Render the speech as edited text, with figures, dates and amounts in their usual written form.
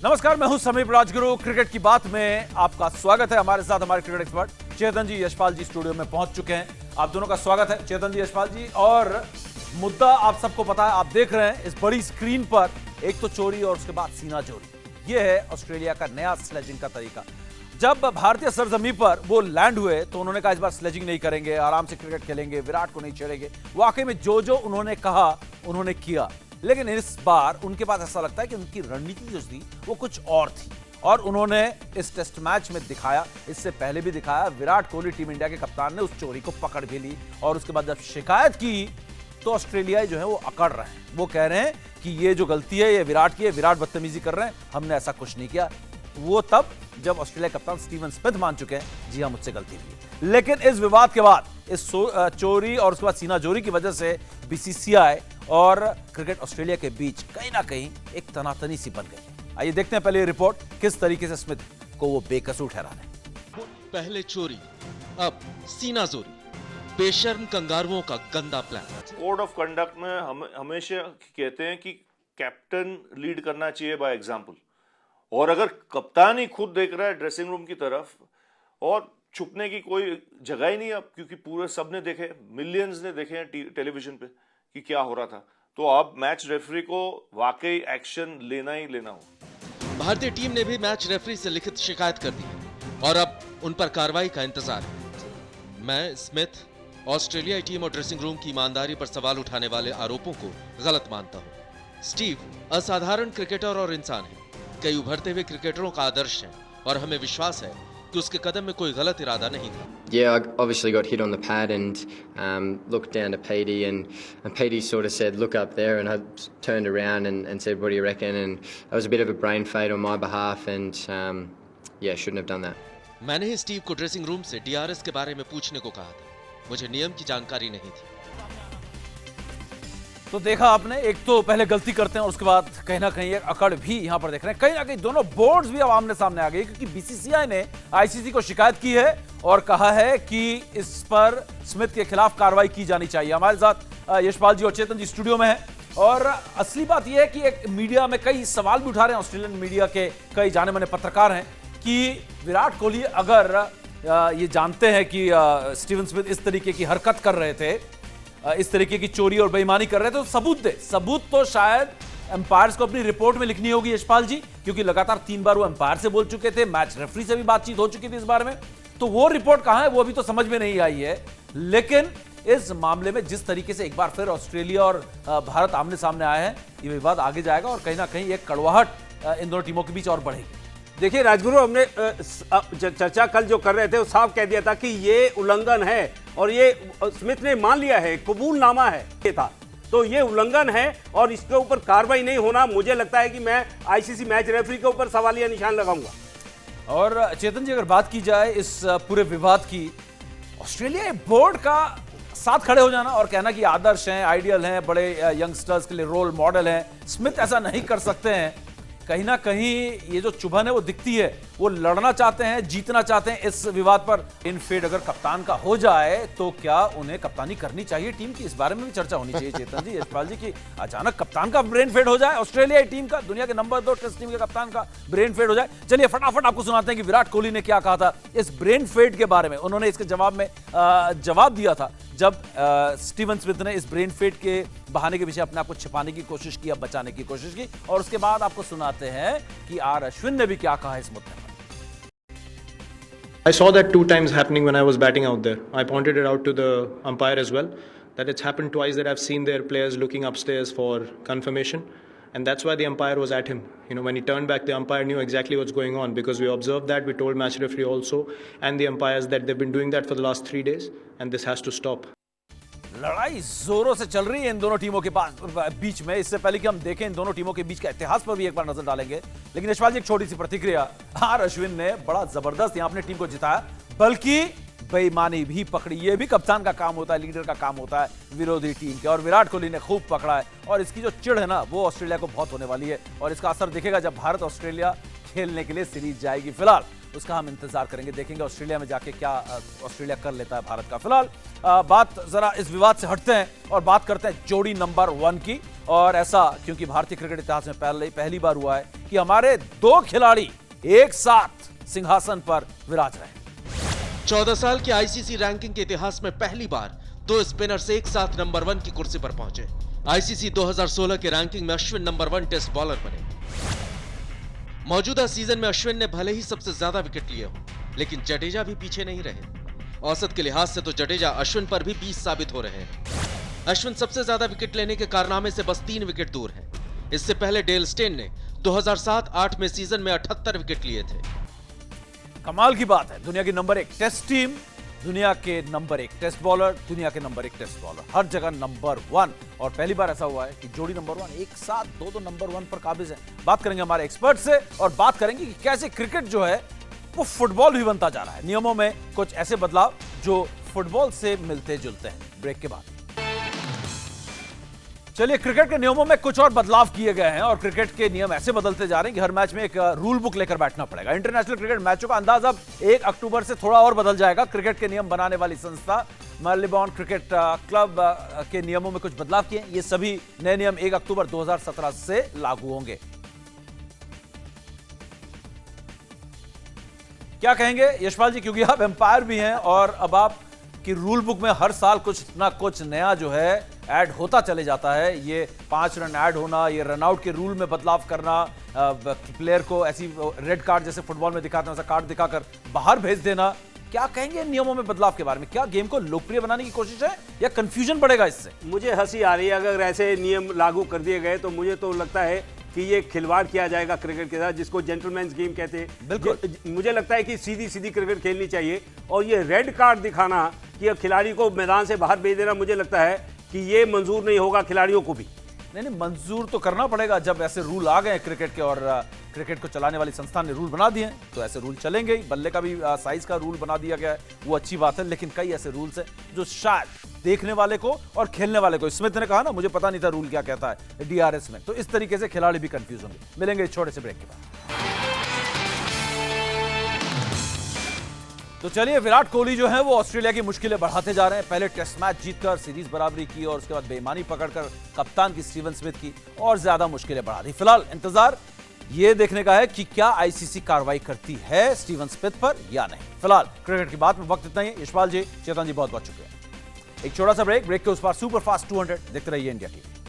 नमस्कार, मैं हूं समीप राजगुरु। क्रिकेट की बात में आपका स्वागत है। हमारे साथ हमारे क्रिकेट एक्सपर्ट चेतन जी, यशपाल जी स्टूडियो में पहुंच चुके हैं। आप दोनों का स्वागत है, चेतन जी, यशपाल जी। और मुद्दा आप सबको पता है, आप देख रहे हैं इस बड़ी स्क्रीन पर, एक तो चोरी और उसके बाद सीना चोरी। यह है ऑस्ट्रेलिया का नया स्लेजिंग का तरीका। जब भारतीय सरजमी पर वो लैंड हुए तो उन्होंने कहा इस बार स्लेजिंग नहीं करेंगे, आराम से क्रिकेट खेलेंगे, विराट को नहीं छेड़ेंगे। वाकई में जो उन्होंने कहा उन्होंने किया। लेकिन इस बार उनके पास ऐसा लगता है कि उनकी रणनीति जो थी वो कुछ और थी, और उन्होंने इस टेस्ट मैच में दिखाया, इससे पहले भी दिखाया। विराट कोहली टीम इंडिया के कप्तान ने उस चोरी को पकड़ भी ली, और उसके बाद जब शिकायत की तो ऑस्ट्रेलियाई जो है वो अकड़ रहे हैं। वो कह रहे हैं कि ये जो गलती है ये विराट की है, विराट बदतमीजी कर रहे हैं, हमने ऐसा कुछ नहीं किया। वो तब जब ऑस्ट्रेलिया कप्तान स्टीवन स्मिथ मान चुके हैं जी हाँ मुझसे गलती हुई है। लेकिन इस विवाद के बाद, इस चोरी और उसके बाद सीना चोरी की वजह से बीसीसीआई और क्रिकेट ऑस्ट्रेलिया के बीच कहीं ना कहीं एक तनातनी सी बन गई। आइए देखते हैं पहले ये रिपोर्ट, किस तरीके से स्मिथ को वो बेकसूर ठहरा रहे। पहले चोरी, अब सीना चोरी, बेशर्म कंगारुओं का गंदा प्लान। कोड ऑफ कंडक्ट में हम हमेशा कहते हैं कि कैप्टन लीड करना चाहिए बाय एग्जांपल, और अगर कप्तान ही खुद देख रहा है ड्रेसिंग रूम की तरफ, और छुपने की कोई जगह ही नहीं अब, क्योंकि पूरे सब ने देखे, मिलियंस ने देखे हैं टेलीविजन पे कि क्या हो रहा था, तो अब मैच रेफरी को वाकई एक्शन लेना ही लेना हो। भारतीय टीम ने भी मैच रेफरी से लिखित शिकायत कर दी और अब उन पर कार्रवाई का इंतजार है। मैं स्मिथ, ऑस्ट्रेलियाई टीम और ड्रेसिंग रूम की ईमानदारी पर सवाल उठाने वाले आरोपों को गलत मानता हूं। स्टीव असाधारण क्रिकेटर और इंसान है, कई उभरते हुए क्रिकेटरों का आदर्श है, और हमें विश्वास है कि उसके कदम में कोई गलत इरादा नहीं था। Yeah, I obviously got hit on the pad and looked down to Petey, and Petey sort of said, "Look up there," and I turned around and said, "What do you reckon?" And that was a bit of a brain fade on my behalf, and yeah, shouldn't have done that. मैंने ही Steve को dressing room से DRS के बारे में पूछने को कहा था, मुझे नियम की जानकारी नहीं थी। तो देखा आपने, एक तो पहले गलती करते हैं और उसके बाद कहीं ना कहीं एक अकड़ भी यहां पर देख रहे हैं। कहीं ना कहीं दोनों बोर्ड्स भी अब आमने सामने आ गए, क्योंकि बीसीसीआई ने आईसीसी को शिकायत की है और कहा है कि इस पर स्मिथ के खिलाफ कार्रवाई की जानी चाहिए। हमारे साथ यशपाल जी और चेतन जी स्टूडियो में हैं, और असली बात यह है कि एक मीडिया में कई सवाल भी उठा रहे हैं, ऑस्ट्रेलियन मीडिया के कई जाने माने पत्रकार हैं, कि विराट कोहली अगर ये जानते हैं कि स्टीवन स्मिथ इस तरीके की हरकत कर रहे थे, इस तरीके की चोरी और बेईमानी कर रहे थे, तो सबूत दे। सबूत तो शायद एम्पायर्स को अपनी रिपोर्ट में लिखनी होगी यशपाल जी, क्योंकि लगातार 3 बार वो एम्पायर से बोल चुके थे, मैच रेफरी से भी बातचीत हो चुकी थी इस बारे में। तो वो रिपोर्ट कहां है वो अभी तो समझ में नहीं आई है। लेकिन इस मामले में जिस तरीके से एक बार फिर ऑस्ट्रेलिया और भारत आमने सामने आए हैं, ये विवाद आगे जाएगा और कहीं ना कहीं एक कड़वाहट इन दोनों टीमों के बीच और बढ़ेगी। देखिए राजगुरु, हमने चर्चा कल जो कर रहे थे वो साफ कह दिया था कि ये उल्लंघन है, और ये स्मिथ ने मान लिया है, कबूलनामा है ये था, तो ये उल्लंघन है और इसके ऊपर कार्रवाई नहीं होना, मुझे लगता है कि मैं आईसीसी मैच रेफरी के ऊपर सवालिया निशान लगाऊंगा। और चेतन जी, अगर बात की जाए इस पूरे विवाद की, ऑस्ट्रेलिया बोर्ड का साथ खड़े हो जाना और कहना कि आदर्श हैं, आइडियल हैं, बड़े यंगस्टर्स के लिए रोल मॉडल हैं, स्मिथ ऐसा नहीं कर सकते हैं, कहीं ना कहीं ये जो चुभन है वो दिखती है। वो लड़ना चाहते हैं, जीतना चाहते हैं इस विवाद पर। इनफेड अगर कप्तान का हो जाए तो क्या उन्हें कप्तानी करनी चाहिए टीम की? इस बारे में भी चर्चा होनी चाहिए चेतन जी, यशपाल जी, की अचानक कप्तान का ब्रेन फेड हो जाए, ऑस्ट्रेलिया टीम का, दुनिया के नंबर 2 टेस्ट टीम के कप्तान का ब्रेन फेड हो जाए। चलिए फटाफट आपको सुनाते हैं कि विराट कोहली ने क्या कहा था इस ब्रेन फेड के बारे में। उन्होंने इसके जवाब में जवाब दिया था जब स्टीवन स्मिथ ने इस ब्रेन फेड के बहाने के पीछे अपने आप को छिपाने की कोशिश की, बचाने की कोशिश की। और उसके बाद आपको सुनाते हैं कि आर अश्विन ने भी क्या कहा इस मुद्दे पर। I saw that 2 times happening when I was batting out there. I pointed it out to the umpire as well, that it's happened twice that I've seen their players looking upstairs for confirmation, and that's why the umpire was at him. You know, when he turned back, the umpire knew exactly what's going on, because we observed that. We told match referee also and the umpires that they've been doing that for the last 3 days, and this has to stop. लड़ाई जोरों से चल रही है इन दोनों टीमों के बीच में। इससे पहले कि हम देखें इन दोनों टीमों के बीच का इतिहास पर भी एक बार नजर डालेंगे, लेकिन यशपाल जी एक छोटी सी प्रतिक्रिया। आर अश्विन ने बड़ा जबरदस्त यहां अपनी टीम को जिताया, बल्कि बेईमानी भी पकड़ी। ये भी कप्तान का काम होता है, लीडर का काम होता है विरोधी टीम के, और विराट कोहली ने खूब पकड़ा है। और इसकी जो चिढ़ है ना, वो ऑस्ट्रेलिया को बहुत होने वाली है, और इसका असर दिखेगा जब भारत ऑस्ट्रेलिया खेलने के लिए सीरीज जाएगी। फिलहाल उसका हम इंतजार करेंगे, देखेंगे ऑस्ट्रेलिया में जाके क्या ऑस्ट्रेलिया कर लेता है भारत का। फिलहाल बात जरा इस विवाद से हटते हैं और बात करते हैं जोड़ी नंबर 1 की, और ऐसा क्योंकि भारतीय क्रिकेट इतिहास में पहली बार हुआ है कि हमारे 2 खिलाड़ी एक साथ सिंहासन पर विराज रहे हैं। 14 साल के आईसीसी रैंकिंग के इतिहास में पहली बार 2 स्पिनर्स एक साथ नंबर 1 की कुर्सी पर पहुंचे। आईसीसी 2016 के रैंकिंग में अश्विन नंबर 1 टेस्ट बॉलर बने। मौजूदा सीजन में अश्विन ने भले ही सबसे ज्यादा विकेट लिए हो, लेकिन जडेजा भी पीछे नहीं रहे। औसत के लिहाज से तो जडेजा अश्विन पर भी 20 साबित हो रहे हैं। अश्विन सबसे ज्यादा विकेट लेने के कारनामे से बस 3 विकेट दूर हैं। इससे पहले डेल स्टेन ने 2007-8 में सीजन में 78 विकेट लिए थे। कमाल की बात है, दुनिया की नंबर 1 टेस्ट टीम, दुनिया के नंबर 1 टेस्ट बॉलर, दुनिया के नंबर 1 टेस्ट बॉलर, हर जगह नंबर 1। और पहली बार ऐसा हुआ है कि जोड़ी नंबर 1 एक साथ दो नंबर 1 पर काबिज है। बात करेंगे हमारे एक्सपर्ट से और बात करेंगे कि कैसे क्रिकेट जो है वो फुटबॉल भी बनता जा रहा है। नियमों में कुछ ऐसे बदलाव जो फुटबॉल से मिलते जुलते हैं। ब्रेक के बाद चलिए, क्रिकेट के नियमों में कुछ और बदलाव किए गए हैं और क्रिकेट के नियम ऐसे बदलते जा रहे हैं कि हर मैच में एक रूल बुक लेकर बैठना पड़ेगा। इंटरनेशनल क्रिकेट मैचों का अंदाज अब 1 अक्टूबर से थोड़ा और बदल जाएगा। क्रिकेट के नियम बनाने वाली संस्था मेलबॉर्न क्रिकेट क्लब के नियमों में कुछ बदलाव किए। ये सभी नए नियम 1 अक्टूबर 2017 से लागू होंगे। क्या कहेंगे यशपाल जी, क्योंकि आप एम्पायर भी हैं और अब आप कि रूल बुक में हर साल कुछ ना कुछ नया जो है ऐड होता चले जाता है। ये 5 रन ऐड होना, ये रनआउट के रूल में बदलाव करना, प्लेयर को ऐसी रेड कार्ड जैसे फुटबॉल में दिखाते हैं वैसा कार्ड दिखाकर बाहर भेज देना। क्या कहेंगे नियमों में बदलाव के बारे में? क्या गेम को लोकप्रिय बनाने की कोशिश है या कंफ्यूजन बढ़ेगा इससे? मुझे हंसी आ रही है। अगर ऐसे नियम लागू कर दिए गए तो मुझे तो लगता है कि ये खिलवाड़ किया जाएगा क्रिकेट के साथ, जिसको जेंटलमैन्स गेम कहते हैं। बिल्कुल। मुझे लगता है कि सीधी सीधी क्रिकेट खेलनी चाहिए और ये रेड कार्ड दिखाना कि खिलाड़ी को मैदान से बाहर भेज देना, मुझे लगता है कि ये मंजूर नहीं होगा खिलाड़ियों को भी। नहीं, मंजूर तो करना पड़ेगा। जब ऐसे रूल आ गए क्रिकेट के और क्रिकेट को चलाने वाली संस्था ने रूल बना दिए तो ऐसे रूल चलेंगे ही। बल्ले का भी साइज का रूल बना दिया गया है, वो अच्छी बात है, लेकिन कई ऐसे रूल्स हैं जो शायद देखने वाले को और खेलने वाले को, स्मिथ ने कहा ना मुझे पता नहीं था रूल क्या कहता है डीआरएस में, तो इस तरीके से खिलाड़ी भी कंफ्यूज होंगे। मिलेंगे इस छोटे से ब्रेक के बाद। तो चलिए, विराट कोहली जो है वो ऑस्ट्रेलिया की मुश्किलें बढ़ाते जा रहे हैं। पहले टेस्ट मैच जीतकर सीरीज बराबरी की और उसके बाद बेईमानी पकड़कर कप्तान की स्टीवन स्मिथ की और ज्यादा मुश्किलें बढ़ा दी। फिलहाल इंतजार ये देखने का है कि क्या आईसीसी कार्रवाई करती है स्टीवन स्मिथ पर या नहीं। फिलहाल क्रिकेट की बात में वक्त इतना ही। यशपाल जी, चेतन जी बहुत शुक्रिया। एक छोटा सा ब्रेक के उस पार सुपर फास्ट 200 देखते रहिए इंडिया टीवी।